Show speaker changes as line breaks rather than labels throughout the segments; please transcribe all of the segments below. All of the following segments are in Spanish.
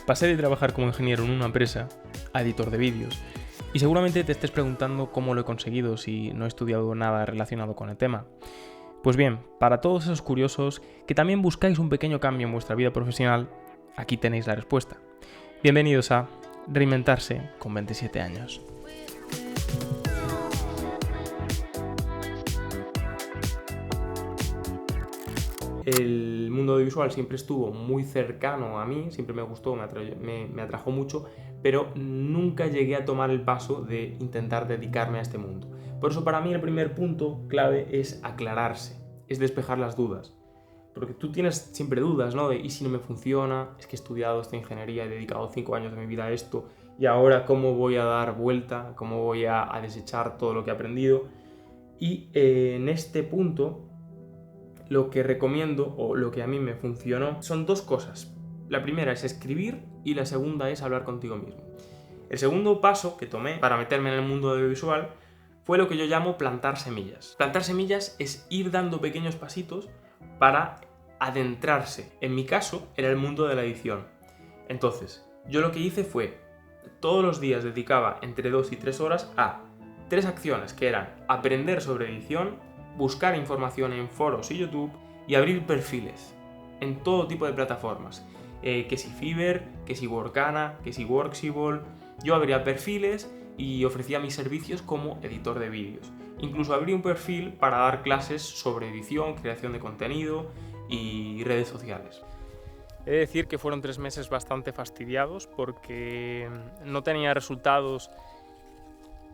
Pasé de trabajar como ingeniero en una empresa a editor de vídeos y seguramente te estés preguntando cómo lo he conseguido si no he estudiado nada relacionado con el tema. Pues bien, para todos esos curiosos que también buscáis un pequeño cambio en vuestra vida profesional, aquí tenéis la respuesta. Bienvenidos a Reinventarse con 27 años. El mundo audiovisual siempre estuvo muy cercano a mí, siempre me gustó, me atrajo mucho, pero nunca llegué a tomar el paso de intentar dedicarme a este mundo. Por eso para mí el primer punto clave es aclararse, es despejar las dudas. Porque tú tienes siempre dudas, ¿no? De ¿y si no me funciona? Es que he estudiado esta ingeniería, he dedicado 5 años de mi vida a esto, y ahora ¿cómo voy a dar vuelta? ¿Cómo voy a desechar todo lo que he aprendido? Y en este punto lo que recomiendo, o lo que a mí me funcionó, son dos cosas. La primera es escribir y la segunda es hablar contigo mismo. El segundo paso que tomé para meterme en el mundo audiovisual fue lo que yo llamo plantar semillas. Plantar semillas es ir dando pequeños pasitos para adentrarse. En mi caso, era el mundo de la edición. Entonces, yo lo que hice fue, todos los días dedicaba entre 2 y 3 horas a 3 acciones, que eran aprender sobre edición, buscar información en foros y YouTube y abrir perfiles en todo tipo de plataformas. Que si Fiverr, que si Workana, que si Workable. Yo abría perfiles y ofrecía mis servicios como editor de vídeos. Incluso abrí un perfil para dar clases sobre edición, creación de contenido y redes sociales. He de decir que fueron 3 meses bastante fastidiados porque no tenía resultados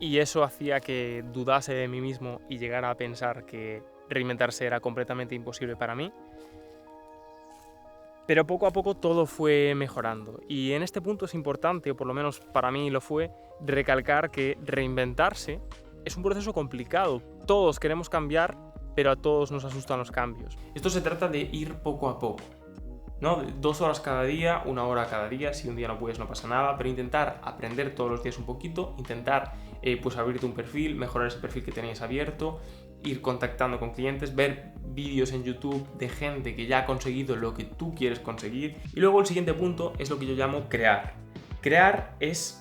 y eso hacía que dudase de mí mismo y llegara a pensar que reinventarse era completamente imposible para mí. Pero poco a poco todo fue mejorando y en este punto es importante, o por lo menos para mí lo fue, recalcar que reinventarse es un proceso complicado. Todos queremos cambiar, pero a todos nos asustan los cambios. Esto se trata de ir poco a poco, ¿no? 2 horas cada día, 1 hora cada día, si un día no puedes no pasa nada, pero intentar aprender todos los días un poquito, intentar pues abrirte un perfil, mejorar ese perfil que tenías abierto, ir contactando con clientes, ver vídeos en YouTube de gente que ya ha conseguido lo que tú quieres conseguir. Y luego el siguiente punto es lo que yo llamo crear. Crear es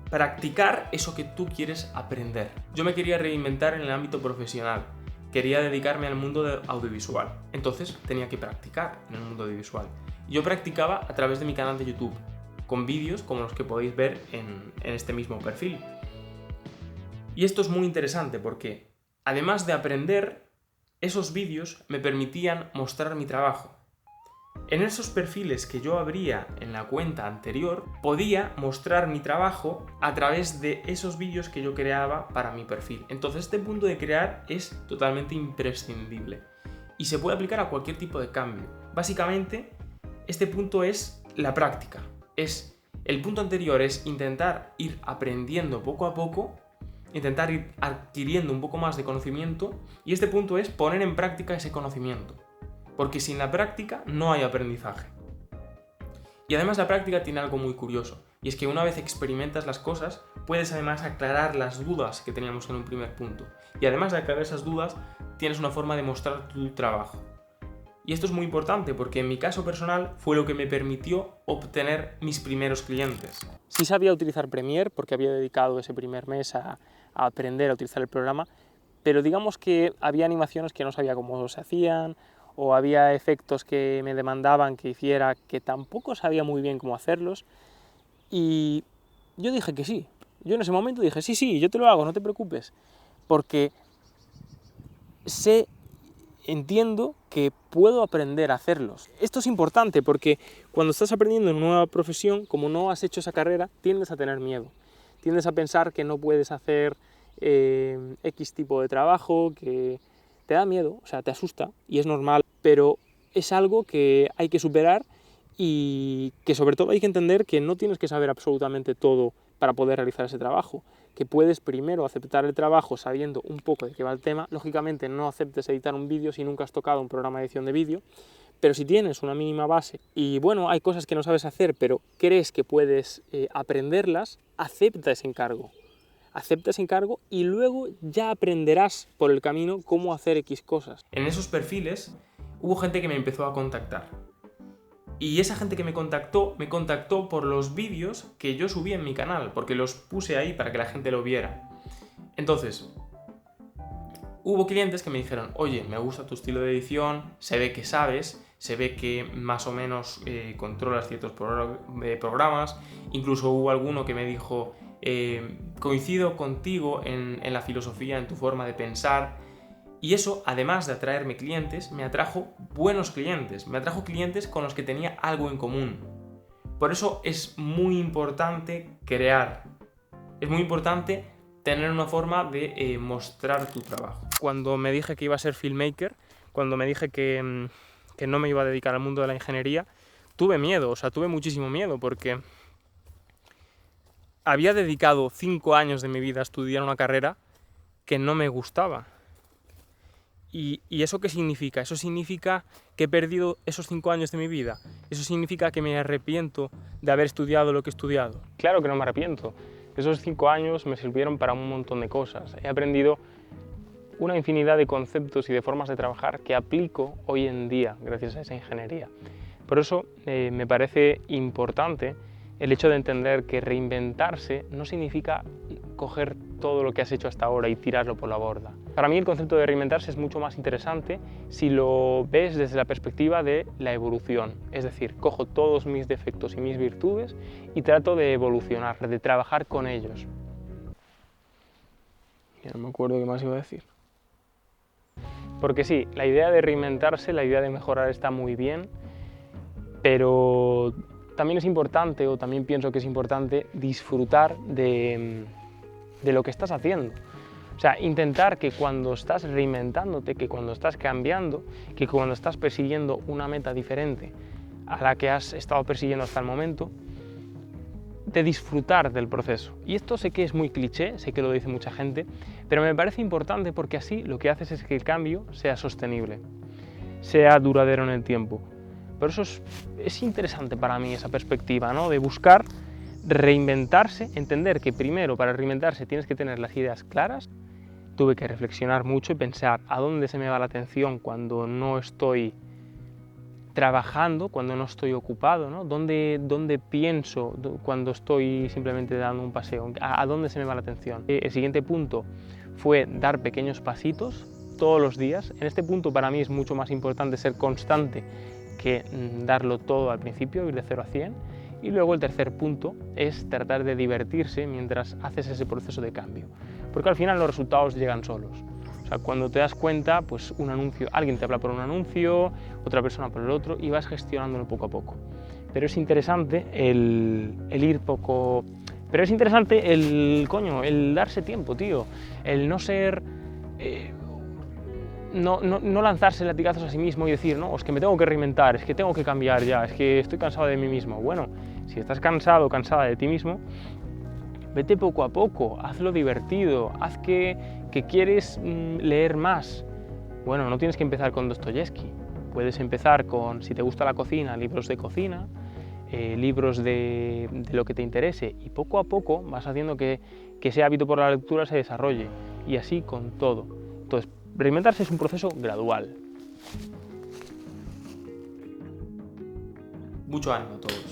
practicar eso que tú quieres aprender. Yo me quería reinventar en el ámbito profesional. Quería dedicarme al mundo audiovisual. Entonces tenía que practicar en el mundo audiovisual. Yo practicaba a través de mi canal de YouTube, con vídeos como los que podéis ver en este mismo perfil. Y esto es muy interesante porque, además de aprender, esos vídeos me permitían mostrar mi trabajo. En esos perfiles que yo abría en la cuenta anterior, podía mostrar mi trabajo a través de esos vídeos que yo creaba para mi perfil. Entonces este punto de crear es totalmente imprescindible y se puede aplicar a cualquier tipo de cambio. Básicamente, este punto es la práctica. El punto anterior es intentar ir aprendiendo poco a poco, intentar ir adquiriendo un poco más de conocimiento, y este punto es poner en práctica ese conocimiento. Porque sin la práctica no hay aprendizaje. Y además la práctica tiene algo muy curioso, y es que una vez experimentas las cosas, puedes además aclarar las dudas que teníamos en un primer punto. Y además de aclarar esas dudas, tienes una forma de mostrar tu trabajo. Y esto es muy importante porque en mi caso personal fue lo que me permitió obtener mis primeros clientes. Sí sabía utilizar Premiere porque había dedicado ese primer mes a aprender a utilizar el programa, pero digamos que había animaciones que no sabía cómo se hacían, o había efectos que me demandaban que hiciera que tampoco sabía muy bien cómo hacerlos, y yo dije que sí. Yo en ese momento dije, sí, yo te lo hago, no te preocupes, porque entiendo que puedo aprender a hacerlos. Esto es importante porque cuando estás aprendiendo una nueva profesión, como no has hecho esa carrera, tiendes a tener miedo. Tiendes a pensar que no puedes hacer X tipo de trabajo, que te da miedo, o sea, te asusta y es normal, pero es algo que hay que superar y que sobre todo hay que entender que no tienes que saber absolutamente todo para poder realizar ese trabajo, que puedes primero aceptar el trabajo sabiendo un poco de qué va el tema. Lógicamente no aceptes editar un vídeo si nunca has tocado un programa de edición de vídeo, pero si tienes una mínima base y bueno, hay cosas que no sabes hacer, pero crees que puedes aprenderlas, acepta ese encargo. Acepta ese encargo y luego ya aprenderás por el camino cómo hacer X cosas. En esos perfiles hubo gente que me empezó a contactar. Y esa gente que me contactó por los vídeos que yo subí en mi canal, porque los puse ahí para que la gente lo viera. Entonces, hubo clientes que me dijeron, oye, me gusta tu estilo de edición, se ve que sabes, se ve que más o menos controlas ciertos programas. Incluso hubo alguno que me dijo, coincido contigo en la filosofía, en tu forma de pensar. Y eso, además de atraerme clientes, me atrajo buenos clientes, me atrajo clientes con los que tenía algo en común. Por eso es muy importante crear, es muy importante tener una forma de mostrar tu trabajo. Cuando me dije que iba a ser filmmaker, cuando me dije que no me iba a dedicar al mundo de la ingeniería, tuve miedo, tuve muchísimo miedo, porque había dedicado 5 años de mi vida a estudiar una carrera que no me gustaba. ¿Y eso qué significa? Eso significa que he perdido esos 5 años de mi vida. Eso significa que me arrepiento de haber estudiado lo que he estudiado. Claro que no me arrepiento. Esos 5 años me sirvieron para un montón de cosas. He aprendido una infinidad de conceptos y de formas de trabajar que aplico hoy en día gracias a esa ingeniería. Por eso me parece importante el hecho de entender que reinventarse no significa coger todo lo que has hecho hasta ahora y tirarlo por la borda. Para mí el concepto de reinventarse es mucho más interesante si lo ves desde la perspectiva de la evolución. Es decir, cojo todos mis defectos y mis virtudes y trato de evolucionar, de trabajar con ellos. Ya no me acuerdo qué más iba a decir. Porque sí, la idea de reinventarse, la idea de mejorar está muy bien, pero también es importante, o también pienso que es importante, disfrutar de lo que estás haciendo. O sea, intentar que cuando estás reinventándote, que cuando estás cambiando, que cuando estás persiguiendo una meta diferente a la que has estado persiguiendo hasta el momento, de disfrutar del proceso. Y esto sé que es muy cliché, sé que lo dice mucha gente, pero me parece importante porque así lo que haces es que el cambio sea sostenible, sea duradero en el tiempo. Por eso es interesante para mí esa perspectiva, ¿no? De buscar reinventarse, entender que primero para reinventarse tienes que tener las ideas claras. Tuve que reflexionar mucho y pensar a dónde se me va la atención cuando no estoy trabajando, cuando no estoy ocupado, ¿no? ¿Dónde pienso cuando estoy simplemente dando un paseo? ¿A dónde se me va la atención? El siguiente punto fue dar pequeños pasitos todos los días. En este punto para mí es mucho más importante ser constante que darlo todo al principio, ir de 0 a 100. Y luego el tercer punto es tratar de divertirse mientras haces ese proceso de cambio. Porque al final los resultados llegan solos. O sea, cuando te das cuenta, pues un anuncio, alguien te habla por un anuncio, otra persona por el otro, y vas gestionándolo poco a poco. Pero es interesante el ir poco... Pero es interesante el darse tiempo, tío. El no ser... No lanzarse latigazos a sí mismo y decir, no, es que me tengo que reinventar, es que tengo que cambiar ya, es que estoy cansado de mí mismo. Bueno, si estás cansado o cansada de ti mismo, vete poco a poco, hazlo divertido, haz que quieres leer más. Bueno, no tienes que empezar con Dostoyevsky, puedes empezar con, si te gusta la cocina, libros de cocina, libros de lo que te interese, y poco a poco vas haciendo que ese hábito por la lectura se desarrolle, y así con todo. Entonces, reinventarse es un proceso gradual. Mucho ánimo a todos.